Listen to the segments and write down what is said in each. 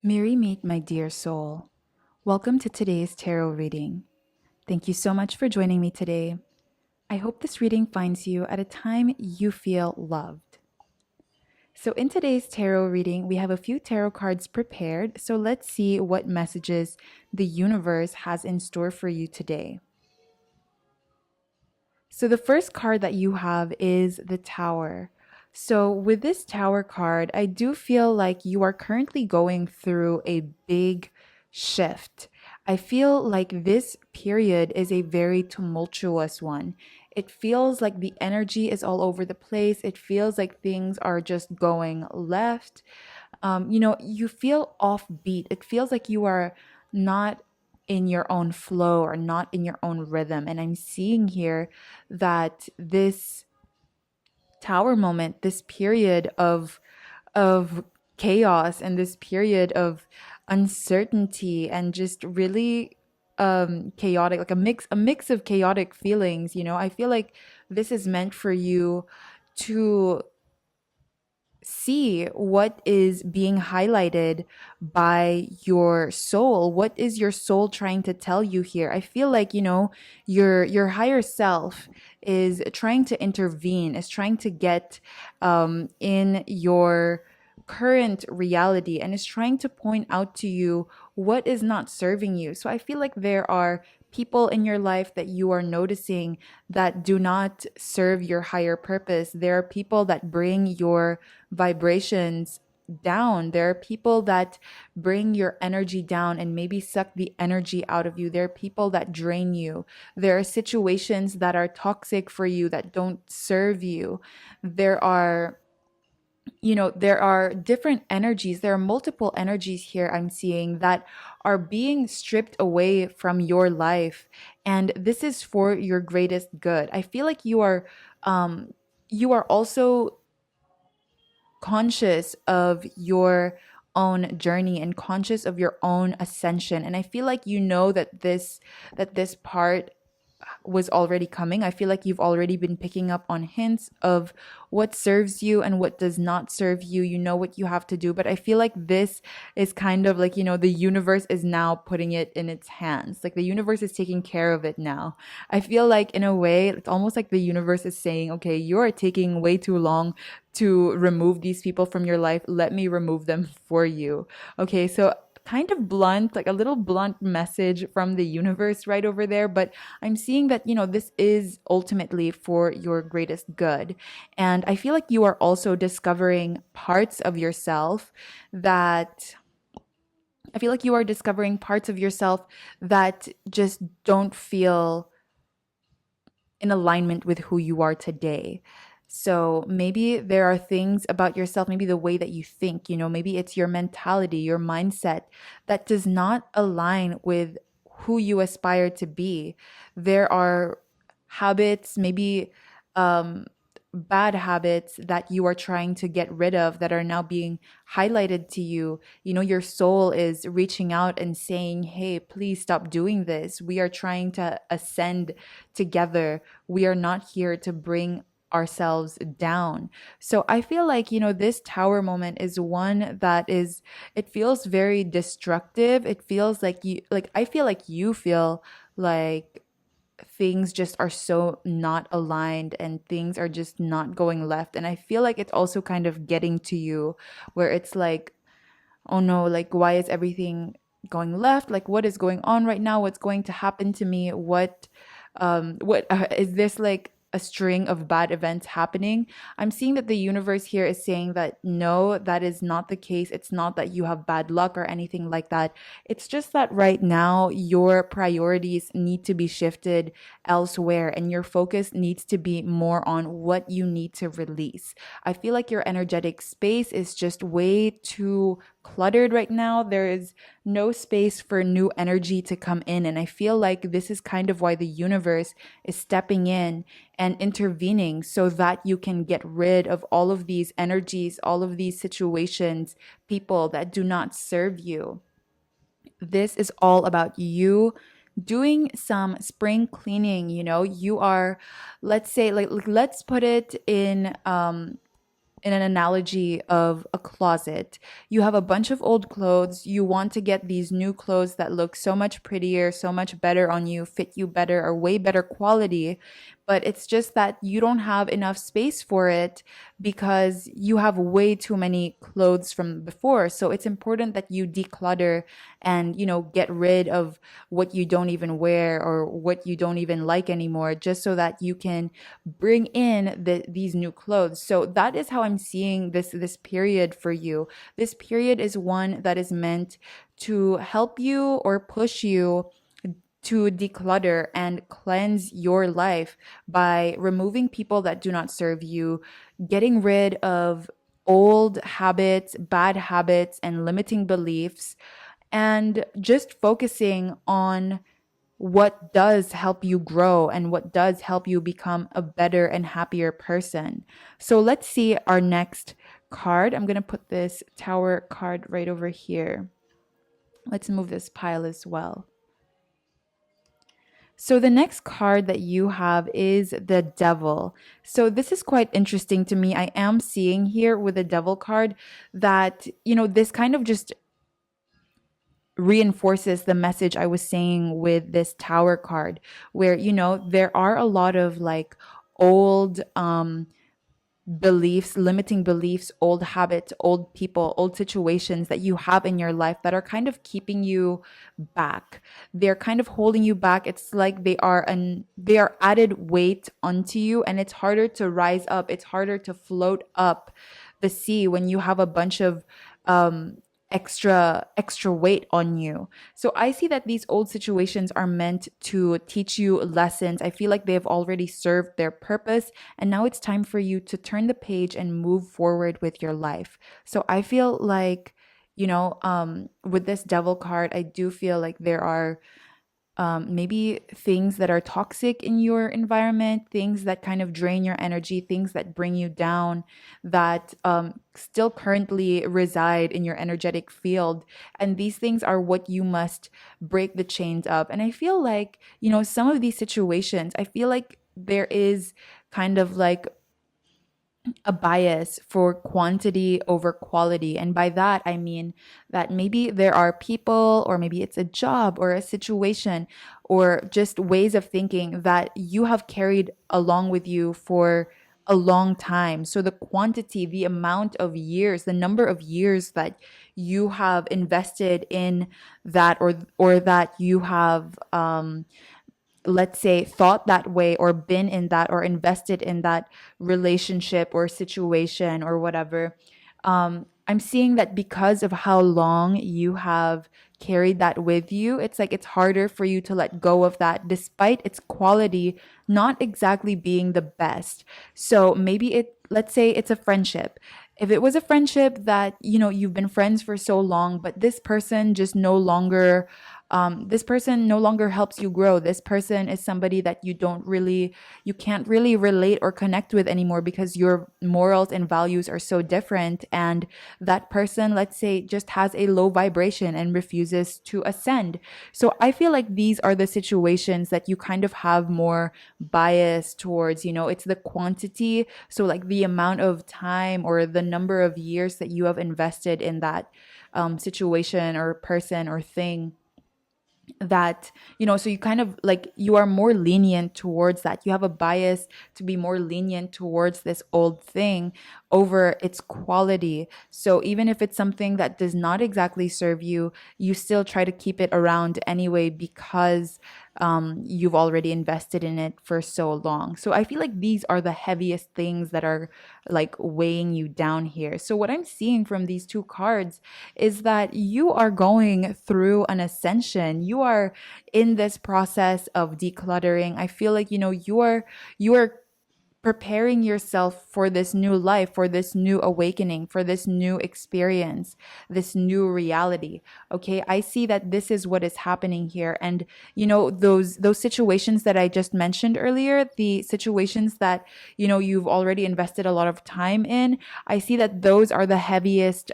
Mary meet my dear soul. Welcome to today's tarot reading. Thank you so much for joining me today. I hope this reading finds you at a time you feel loved. So, in today's tarot reading, we have a few tarot cards prepared. So, let's see what messages the universe has in store for you today. So, the first card that you have is the Tower. So, with this Tower card, I do feel like you are currently going through a big shift. I feel like this period is a very tumultuous one. It feels like the energy is all over the place. It feels like things are just going left. You feel offbeat. It feels like you are not in your own flow or not in your own rhythm. And I'm seeing here that this tower moment, this period of chaos and this period of uncertainty and just really chaotic, like a mix of chaotic feelings. I feel like this is meant for you to see what is being highlighted by your soul. What is your soul trying to tell you here? I feel like, your higher self is trying to intervene, is trying to get in your current reality and is trying to point out to you what is not serving you. So I feel like there are people in your life that you are noticing that do not serve your higher purpose. There are people that bring your vibrations down. There are people that bring your energy down and maybe suck the energy out of you. There are people that drain you. There are situations that are toxic for you that don't serve you. There are there are different energies. There are multiple energies here I'm seeing that are being stripped away from your life. And this is for your greatest good. I feel like you are also conscious of your own journey and conscious of your own ascension. And I feel like you know that this part was already coming. I feel like you've already been picking up on hints of what serves you and what does not serve you. You know what you have to do. But I feel like this is kind of like, the universe is now putting it in its hands. Like the universe is taking care of it now. I feel like, in a way, it's almost like the universe is saying, okay, you are taking way too long to remove these people from your life. Let me remove them for you. Okay, so kind of blunt, like a little blunt message from the universe right over there. But I'm seeing that, this is ultimately for your greatest good. And I feel like you are also discovering parts of yourself that. I feel like you are discovering parts of yourself that just don't feel in alignment with who you are today. So maybe there are things about yourself, maybe the way that you think, maybe it's your mentality, your mindset that does not align with who you aspire to be. There are habits, maybe um, bad habits that you are trying to get rid of that are now being highlighted to you. Your soul is reaching out and saying, hey, please stop doing this. We are trying to ascend together. We are not here to bring ourselves down. So I feel like, this tower moment is one that it feels very destructive. It feels like I feel like you feel like things just are so not aligned and things are just not going left. And I feel like it's also kind of getting to you where it's like, oh no, like, why is everything going left? Like, what is going on right now? What's going to happen to me? What is this, like a string of bad events happening? I'm seeing that the universe here is saying that no, that is not the case. It's not that you have bad luck or anything like that. It's just that right now your priorities need to be shifted elsewhere and your focus needs to be more on what you need to release. I feel like your energetic space is just way too cluttered right now. There is no space for new energy to come in. And I feel like this is kind of why the universe is stepping in and intervening so that you can get rid of all of these energies, all of these situations, people that do not serve you. This is all about you doing some spring cleaning. You are, let's say, like let's put it in in an analogy of a closet. You have a bunch of old clothes. You want to get these new clothes that look so much prettier, so much better on you, fit you better, are way better quality. But it's just that you don't have enough space for it because you have way too many clothes from before. So it's important that you declutter and, get rid of what you don't even wear or what you don't even like anymore, just so that you can bring in these new clothes. So that is how I'm seeing this period for you. This period is one that is meant to help you or push you to declutter and cleanse your life by removing people that do not serve you, getting rid of old habits, bad habits, and limiting beliefs, and just focusing on what does help you grow and what does help you become a better and happier person. So let's see our next card. I'm going to put this Tower card right over here. Let's move this pile as well. So the next card that you have is the Devil. So this is quite interesting to me. I am seeing here with the Devil card that, this kind of just reinforces the message I was saying with this Tower card, where, there are a lot of like old beliefs, limiting beliefs, old habits, old people, old situations that you have in your life that are kind of keeping you back. They're kind of holding you back. It's like they are added weight onto you, and it's harder to rise up. It's harder to float up the sea when you have a bunch of extra weight on you. So I see that these old situations are meant to teach you lessons. I feel like they have already served their purpose, and now it's time for you to turn the page and move forward with your life. So I feel like, with this Devil card, I do feel like there are maybe things that are toxic in your environment, things that kind of drain your energy, things that bring you down, that still currently reside in your energetic field. And these things are what you must break the chains of. And I feel like, some of these situations, I feel like there is kind of like a bias for quantity over quality. And by that, I mean that maybe there are people, or maybe it's a job or a situation, or just ways of thinking that you have carried along with you for a long time. So the quantity, the amount of years, the number of years that you have invested in that, or that you have let's say thought that way, or been in that, or invested in that relationship or situation or whatever. I'm seeing that because of how long you have carried that with you, it's like it's harder for you to let go of that, despite its quality not exactly being the best. So maybe let's say it's a friendship. If it was a friendship that, you've been friends for so long, but this person no longer helps you grow. This person is somebody that you can't really relate or connect with anymore because your morals and values are so different. And that person, let's say, just has a low vibration and refuses to ascend. So I feel like these are the situations that you kind of have more bias towards, it's the quantity. So like the amount of time or the number of years that you have invested in that situation or person or thing, that so you kind of like, you are more lenient towards that. You have a bias to be more lenient towards this old thing over its quality. So even if it's something that does not exactly serve you, you still try to keep it around anyway, because you've already invested in it for so long. So I feel like these are the heaviest things that are like weighing you down here. So what I'm seeing from these two cards is that you are going through an ascension. You are in this process of decluttering. I feel like, you are preparing yourself for this new life, for this new awakening, for this new experience, this new reality. Okay, I see that this is what is happening here. And those situations that I just mentioned earlier, the situations that you've already invested a lot of time in, I see that those are the heaviest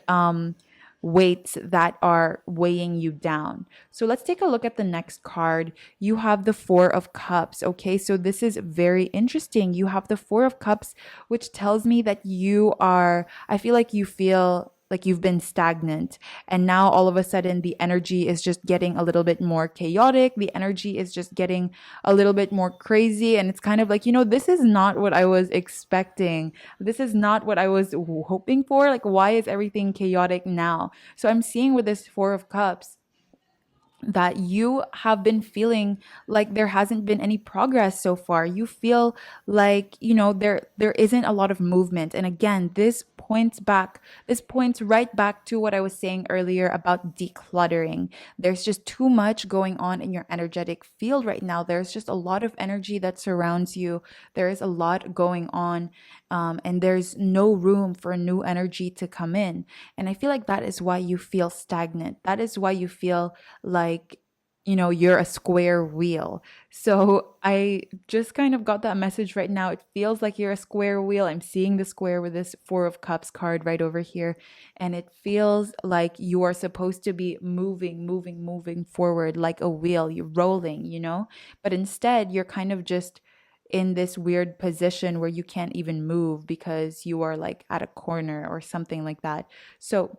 weights that are weighing you down. So let's take a look at the next card. You have the Four of Cups. Okay, so this is very interesting. You have the Four of Cups, which tells me that I feel like you feel like you've been stagnant, and now all of a sudden the energy is just getting a little bit more chaotic. The energy is just getting a little bit more crazy, and it's kind of like, this is not what I was expecting. This is not what I was hoping for. Like, why is everything chaotic now? So I'm seeing with this Four of Cups that you have been feeling like there hasn't been any progress so far. You feel like, there isn't a lot of movement. And again, this points right back to what I was saying earlier about decluttering. There's just too much going on in your energetic field right now. There's just a lot of energy that surrounds you. There is a lot going on, and there's no room for new energy to come in. And I feel like that is why you feel stagnant. That is why you feel like, you're a square wheel. So I just kind of got that message right now. It feels like you're a square wheel. I'm seeing the square with this Four of Cups card right over here. And it feels like you are supposed to be moving forward like a wheel. You're rolling. But instead, you're kind of just in this weird position where you can't even move because you are like at a corner or something like that. So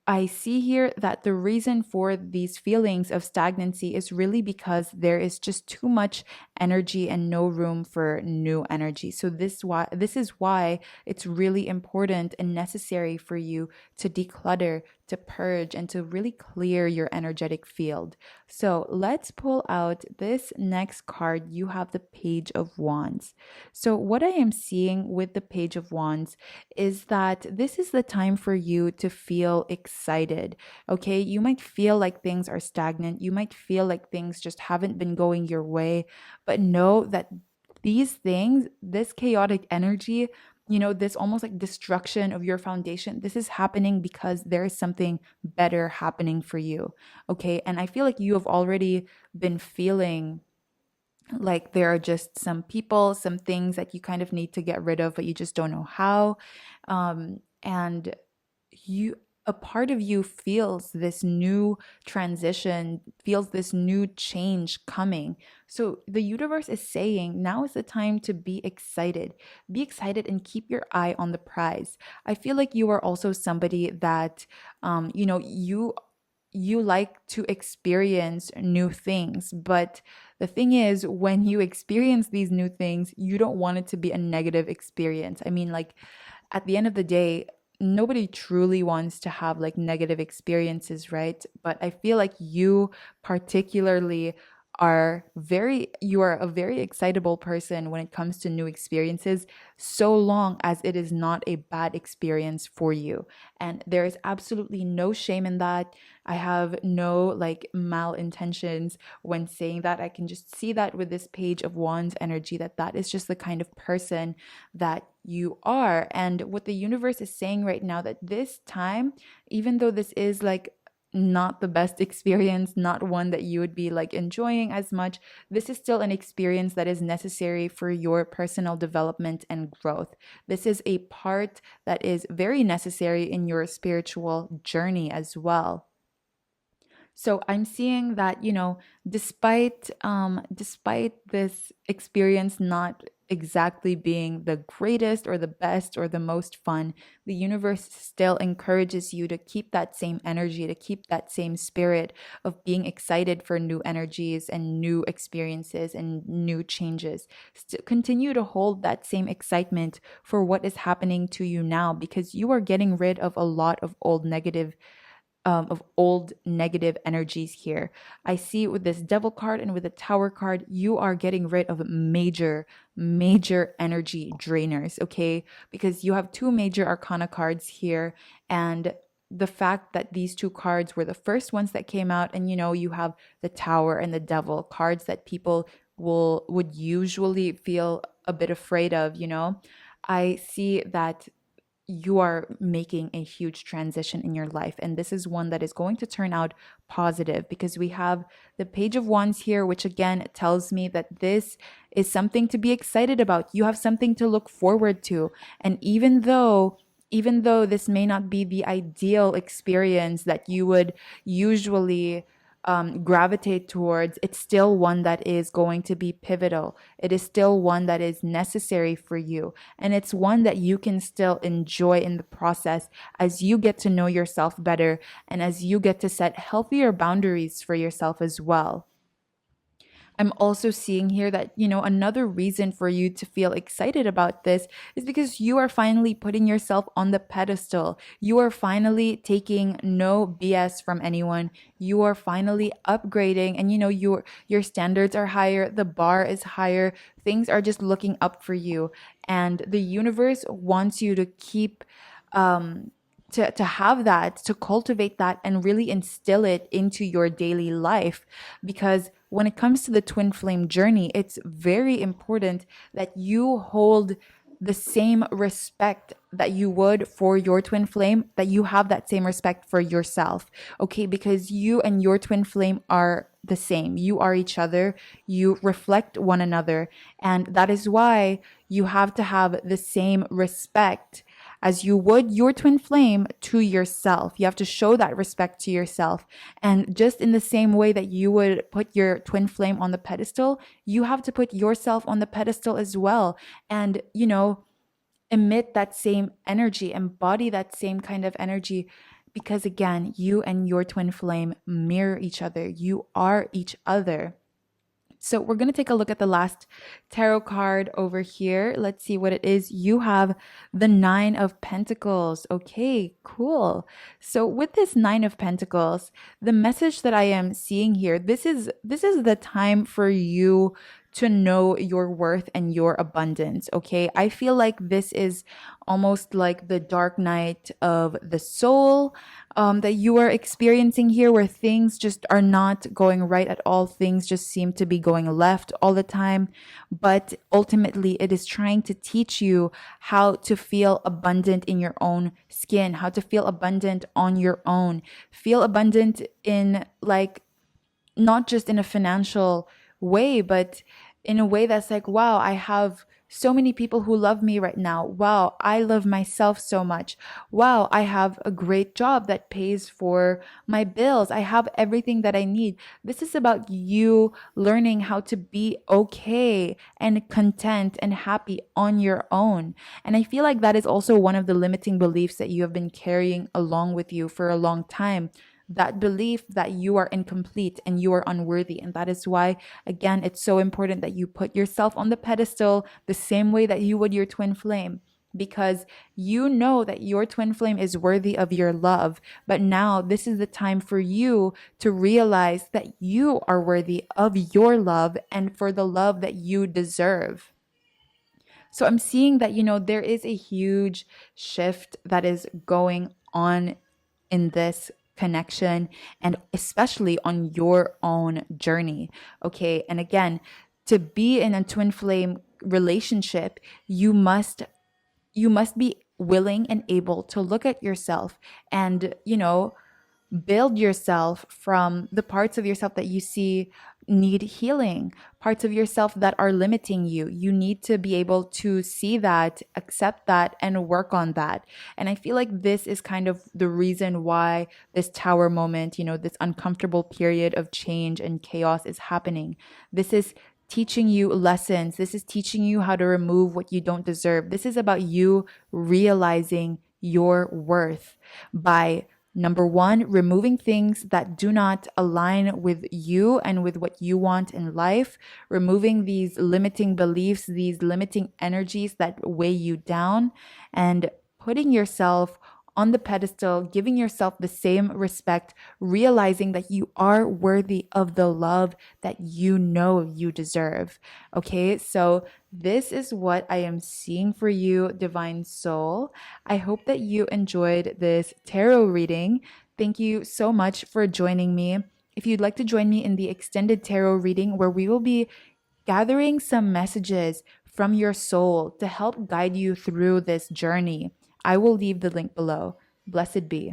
I see here that the reason for these feelings of stagnancy is really because there is just too much energy and no room for new energy. So this is why it's really important and necessary for you to declutter, to purge, and to really clear your energetic field. So let's pull out this next card. You have the Page of Wands. So what I am seeing with the Page of Wands is that this is the time for you to feel excited. Okay, you might feel like things are stagnant. You might feel like things just haven't been going your way, but know that these things, this chaotic energy, this almost like destruction of your foundation, this is happening because there is something better happening for you. Okay, and I feel like you have already been feeling like there are just some people, some things that you kind of need to get rid of, but you just don't know how. And a part of you feels this new transition, feels this new change coming. So the universe is saying now is the time to be excited. Be excited and keep your eye on the prize. I feel like you are also somebody that, you like to experience new things. But the thing is, when you experience these new things, you don't want it to be a negative experience. I mean, like, at the end of the day, nobody truly wants to have like negative experiences, right? But I feel like you particularly you are a very excitable person when it comes to new experiences, so long as it is not a bad experience for you. And there is absolutely no shame in that. I have no like malintentions when saying that. I can just see that with this Page of Wands energy, that is just the kind of person that you are. And what the universe is saying right now, that this time, even though this is like not the best experience, not one that you would be like enjoying as much, this is still an experience that is necessary for your personal development and growth. This is a part that is very necessary in your spiritual journey as well. So I'm seeing that, despite this experience not exactly being the greatest or the best or the most fun, the universe still encourages you to keep that same energy, to keep that same spirit of being excited for new energies and new experiences and new changes. Continue to hold that same excitement for what is happening to you now, because you are getting rid of a lot of old negative energies here. I see with this Devil card and with the Tower card, you are getting rid of major energy drainers, okay? Because you have two major arcana cards here, and the fact that these two cards were the first ones that came out, and you have the Tower and the Devil, cards that people would usually feel a bit afraid of. I see that you are making a huge transition in your life, and this is one that is going to turn out positive, because we have the Page of Wands here, which again tells me that this is something to be excited about. You have something to look forward to. And even though even though this may not be the ideal experience that you would usually gravitate towards, it's still one that is going to be pivotal. It is still one that is necessary for you. And it's one that you can still enjoy in the process as you get to know yourself better and as you get to set healthier boundaries for yourself as well. I'm also seeing here that, another reason for you to feel excited about this is because you are finally putting yourself on the pedestal. You are finally taking no BS from anyone. You are finally upgrading, and your standards are higher, the bar is higher. Things are just looking up for you, and the universe wants you to keep to have that, to cultivate that, and really instill it into your daily life. Because when it comes to the twin flame journey, it's very important that you hold the same respect that you would for your twin flame, that you have that same respect for yourself. Okay, because you and your twin flame are the same. You are each other. You reflect one another. And that is why you have to have the same respect as you would your twin flame to yourself. You have to show that respect to yourself. And just in the same way that you would put your twin flame on the pedestal, you have to put yourself on the pedestal as well. And, emit that same energy, embody that same kind of energy. Because again, you and your twin flame mirror each other. You are each other. So we're going to take a look at the last tarot card over here. Let's see what it is. You have the Nine of Pentacles. Okay, cool. So with this Nine of Pentacles, the message that I am seeing here, this is the time for you to know your worth and your abundance. Okay, I feel like this is almost like the dark night of the soul that you are experiencing here, where things just are not going right at all. Things just seem to be going left all the time. But ultimately, it is trying to teach you how to feel abundant in your own skin, how to feel abundant on your own, feel abundant in, like, not just in a financial way, but in a way that's like, wow, I have so many people who love me right now. Wow, I love myself so much. Wow, I have a great job that pays for my bills. I have everything that I need. This is about you learning how to be okay and content and happy on your own. And I feel like that is also one of the limiting beliefs that you have been carrying along with you for a long time. That belief that you are incomplete and you are unworthy. And that is why, again, it's so important that you put yourself on the pedestal the same way that you would your twin flame, because you know that your twin flame is worthy of your love. But now this is the time for you to realize that you are worthy of your love and for the love that you deserve. So I'm seeing that, there is a huge shift that is going on in this connection, and especially on your own journey. Okay. And again, to be in a twin flame relationship, you must be willing and able to look at yourself and, build yourself from the parts of yourself that you see need healing, parts of yourself that are limiting you. You need to be able to see that, accept that, and work on that. And I feel like this is kind of the reason why this tower moment, this uncomfortable period of change and chaos is happening. This is teaching you lessons. This is teaching you how to remove what you don't deserve. This is about you realizing your worth by, number one, removing things that do not align with you and with what you want in life, removing these limiting beliefs, these limiting energies that weigh you down, and putting yourself on the pedestal, giving yourself the same respect, realizing that you are worthy of the love that you know you deserve. Okay, so this is what I am seeing for you, Divine Soul. I hope that you enjoyed this tarot reading. Thank you so much for joining me. If you'd like to join me in the extended tarot reading, where we will be gathering some messages from your soul to help guide you through this journey, I will leave the link below. Blessed be.